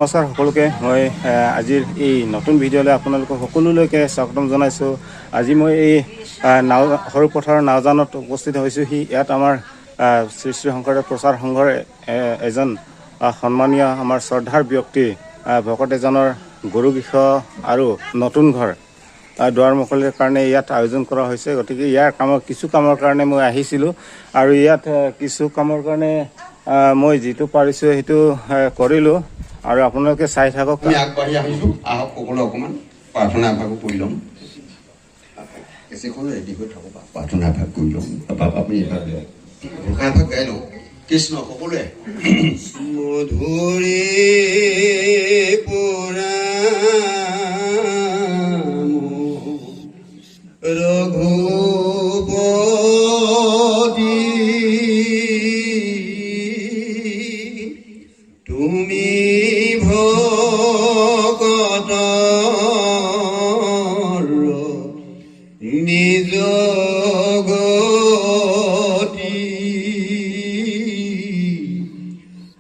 নমস্কাৰ সকলোকে মই আজিৰ এই নতুন ভিডিঅ'লৈ আপোনালোকক সকলোলৈকে স্বাগতম জনাইছোঁ। আজি মই এই সৰু পথাৰৰ নাওজানত উপস্থিত হৈছোঁহি। ইয়াত আমাৰ শ্ৰী শ্ৰী শংকৰদেৱ প্ৰচাৰ সংঘৰ এজন সন্মানীয় আমাৰ শ্ৰদ্ধাৰ ব্যক্তি ভকত এজনৰ গুৰুগৃহ আৰু নতুন ঘৰ দুৱাৰ মুকলিৰ কাৰণে ইয়াত আয়োজন কৰা হৈছে। গতিকে ইয়াৰ কিছু কামৰ কাৰণে মই আহিছিলোঁ আৰু ইয়াত কিছু কামৰ কাৰণে মই যিটো পাৰিছোঁ সেইটো কৰিলোঁ আৰু আপোনালোকে চাই থাকক। আমি আগবাঢ়ি আহিছোঁ, আহক সকলো অকণমান প্ৰাৰ্থনা এভাগো কৰি ল'ম। এছেখন ৰেডি হৈ থাকক, প্ৰাৰ্থনা এভাগ কৰি ল'ম। আপুনি ঘোষা এভাগ গাই লওঁ। কৃষ্ণ সকলোৱে মধুৰে পৰা ৰঘুপতি তুমি ভকতৰ নিজ গতি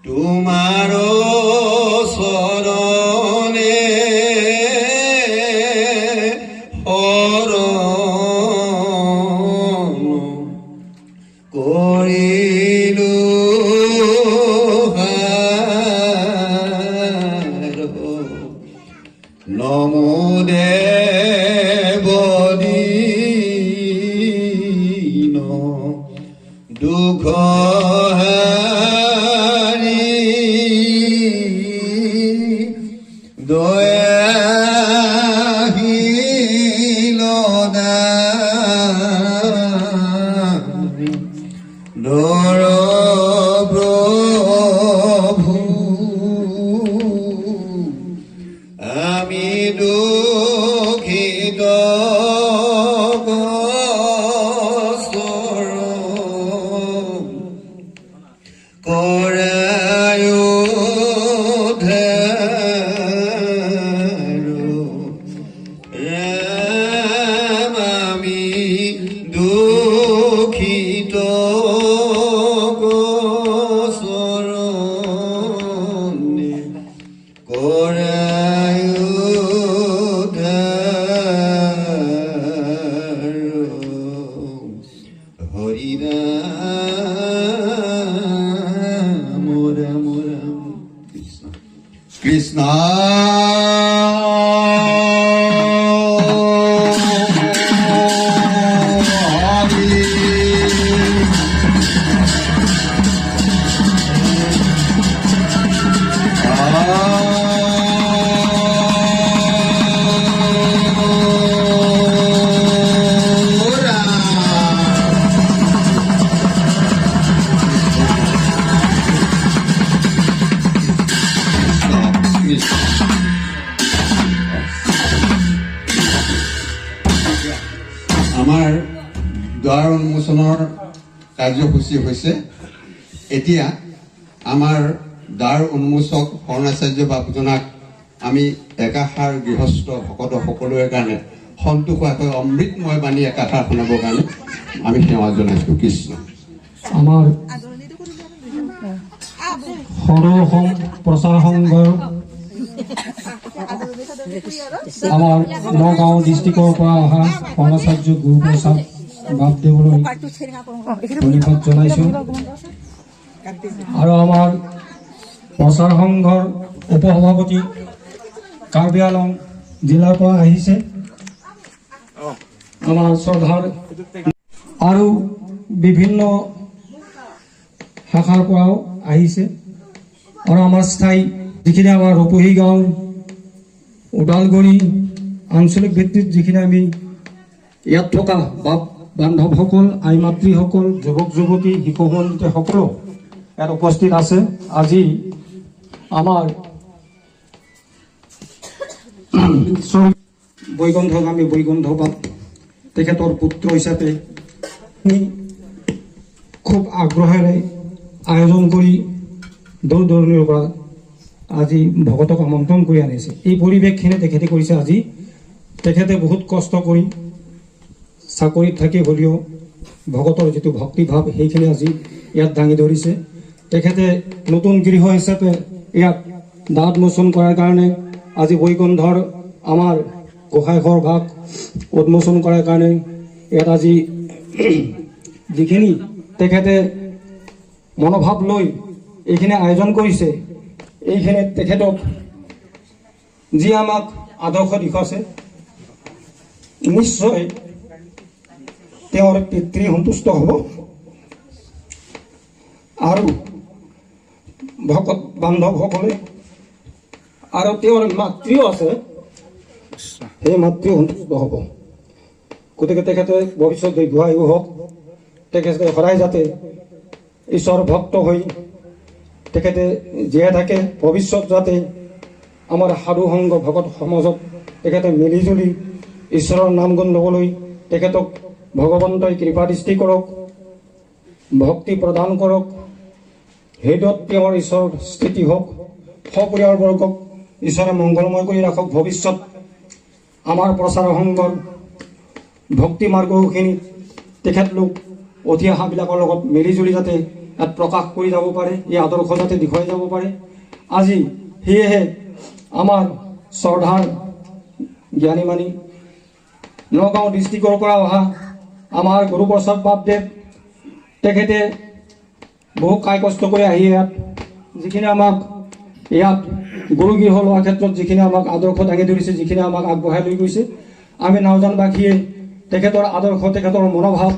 তোমাৰ চৰণে শৰণ কৰিলো নমো দেৱ দীন দুখ হাৰি দয়াশীল দানী নৰ প্ৰভু আমি দুখিত কৰায় ৰাম আমি দুখিত কৰায় হৰি ৰাম ৰাম ৰাম কৃষ্ণ কৃষ্ণ আমাৰ দ্বাৰ উন্মোচনৰ কাৰ্যসূচী হৈছে। এতিয়া আমাৰ দ্বাৰ উন্মোচক শৰণাচাৰ্য বাপুজনাক আমি একাষাৰ গৃহস্থ ভকত সকলোৰে কাৰণে সন্তোষ হোৱাকৈ অমৃতময় বাণী একাষাৰ শুনাবৰ কাৰণে আমি সেৱা জনাইছোঁ। কৃষ্ণ আমাৰ প্ৰচাৰ সংঘৰ আমাৰ নগাঁও ডিষ্ট্ৰিক্টৰ পৰা অহা শৰণাচাৰ্য গুৰুপ্ৰসাদ বাপদেৱলৈ ধন্যবাদ জনাইছোঁ। আৰু আমাৰ প্ৰচাৰ সংঘৰ উপসভাপতি কাৰ্বি আংলং জিলাৰ পৰা আহিছে আমাৰ শ্ৰদ্ধাৰ আৰু বিভিন্ন শাখাৰ পৰাও আহিছে। আৰু আমাৰ স্থায়ী যিখিনি আমাৰ ৰূপহী গাঁও ওদালগুৰি আঞ্চলিক ভিত্তিত যিখিনি আমি ইয়াত থকা বাপ বান্ধৱসকল, আই মাতৃসকল, যুৱক যুৱতী, শিশু বন্ধু সকলো ইয়াত উপস্থিত আছে। আজি আমাৰ বৈকুণ্ঠগামী বৈকুণ্ঠ বাপ তেখেতৰ পুত্ৰ হিচাপে খুব আগ্ৰহেৰে আয়োজন কৰি দূৰ দূৰণিৰ পৰা আজি ভকতক আমন্ত্ৰণ কৰি আনিছে। এই পৰিৱেশখিনি তেখেতে কৰিছে। আজি তেখেতে বহুত কষ্ট কৰি চাকৰিত থাকি হ'লেও ভকতৰ যিটো ভক্তিভাৱ সেইখিনি আজি ইয়াত দাঙি ধৰিছে। তেখেতে নতুন গৃহ হিচাপে ইয়াত দাঁত মোচন কৰাৰ কাৰণে, আজি বৈকুণ্ঠৰ আমাৰ গোসাঁই ঘৰ ভাগ উন্মোচন কৰাৰ কাৰণে ইয়াত আজি যিখিনি তেখেতে মনোভাৱ লৈ এইখিনি আয়োজন কৰিছে, এইখিনি তেখেতক যি আমাক আদৰ্শ দেখুৱাইছে, নিশ্চয় তেওঁৰ পিতৃ সন্তুষ্ট হ'ব আৰু ভকত বান্ধৱসকলে আৰু তেওঁৰ মাতৃও আছে, সেই মাতৃও সন্তুষ্ট হ'ব। গতিকে তেখেতে ভৱিষ্যত দীৰ্ঘায়ু হওক, তেখেতে সদায় যাতে ঈশ্বৰ ভক্ত হৈ তেখেতে জীয়াই থাকে, ভৱিষ্যত যাতে আমাৰ সাধু সংঘ ভকত সমাজত তেখেতে মিলিজুলি ঈশ্বৰৰ নাম গুণ ল'বলৈ তেখেতক ভগৱন্তই কৃপা দৃষ্টি কৰক, ভক্তি প্ৰদান কৰক, হৃদয়ত তেওঁৰ ঈশ্বৰৰ স্থিতি হওক, সপৰিয়ালবৰ্গক ঈশ্বৰে মংগলময় কৰি ৰাখক। ভৱিষ্যত আমাৰ প্ৰচাৰ সংঘৰ ভক্তি মাৰ্গখিনি তেখেতলোক উঠি অহাবিলাকৰ লগত মিলিজুলি যাতে ইয়াত প্ৰকাশ কৰি যাব পাৰে, এই আদৰ্শ যাতে দেখুৱাই যাব পাৰে। আজি সেয়েহে আমাৰ শ্ৰদ্ধাৰ জ্ঞানী মানি নগাঁও ডিষ্ট্ৰিক্টৰ পৰা অহা আমাৰ গুৰুপ্ৰসাদ বাপদেৱ, তেখেতে বহু কায় কষ্ট কৰি আহি ইয়াত যিখিনি আমাক ইয়াত গুৰুগৃহ লোৱাৰ ক্ষেত্ৰত যিখিনি আমাক আদৰ্শ দাঙি ধৰিছে, যিখিনি আমাক আগবঢ়াই লৈ গৈছে, আমি নাওজানবাসীয়ে তেখেতৰ আদৰ্শ, তেখেতৰ মনোভাৱ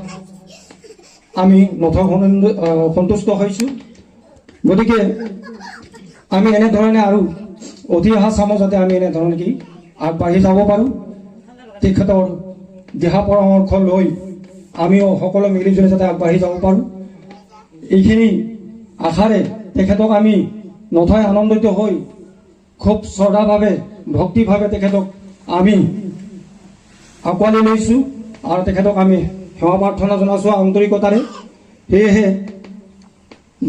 আমি নথৈ সন্তুষ্ট হৈছোঁ। গতিকে আমি এনেধৰণে আৰু উঠি অহা চামত যাতে আমি এনেধৰণে কি আগবাঢ়ি যাব পাৰোঁ, তেখেতৰ দিহা পৰামৰ্শ লৈ আমিও সকলো মিলিজুলি যাতে আগবাঢ়ি যাব পাৰোঁ, এইখিনি আশাৰে তেখেতক আমি নথৈ আনন্দিত হৈ খুব শ্ৰদ্ধাভাৱে ভক্তিভাৱে তেখেতক আমি আঁকোৱালি লৈছোঁ আৰু তেখেতক আমি সেৱা প্ৰাৰ্থনা জনাইছোঁ আন্তৰিকতাৰে। সেয়েহে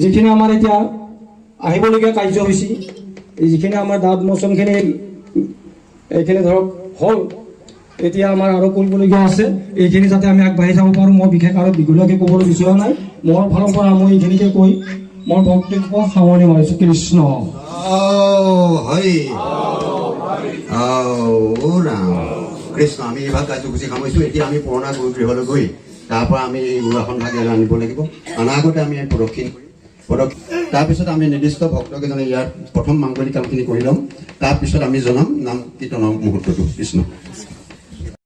যিখিনি আমাৰ এতিয়া আহিবলগীয়া কাৰ্যসূচী, যিখিনি আমাৰ দাঁত মোচনখিনি এইখিনি ধৰক হ'ল, এতিয়া আমাৰ আৰু কৰিবলগীয়া আছে, এইখিনি যাতে আমি আগবাঢ়ি যাব পাৰোঁ। মই বিশেষ আৰু দীঘলীয়াকৈ ক'বলৈ বিচৰা নাই, মোৰ ফালৰ পৰা মই এইখিনিকে কৈ মোৰ বক্তব্য সামৰণি মাৰিছোঁ। কৃষ্ণ কৃষ্ণ। আমি এইভাগ কাৰ্যসূচী সামৰিছোঁ। এতিয়া আমি পুৰণা গুৰুগৃহলৈ গৈ তাৰ পৰা আমি এই গুৰুআসন ভাগ আনিব লাগিব। অনাগতে আমি প্ৰদক্ষিণ কৰিম। তাৰপিছত আমি নিৰ্দিষ্ট ভক্তকেইজনে ইয়াৰ প্ৰথম মাংগলিক কামখিনি কৰি ল'ম, তাৰপিছত আমি জনাম নাম কীৰ্তনৰ মুহূৰ্তটো। কৃষ্ণ।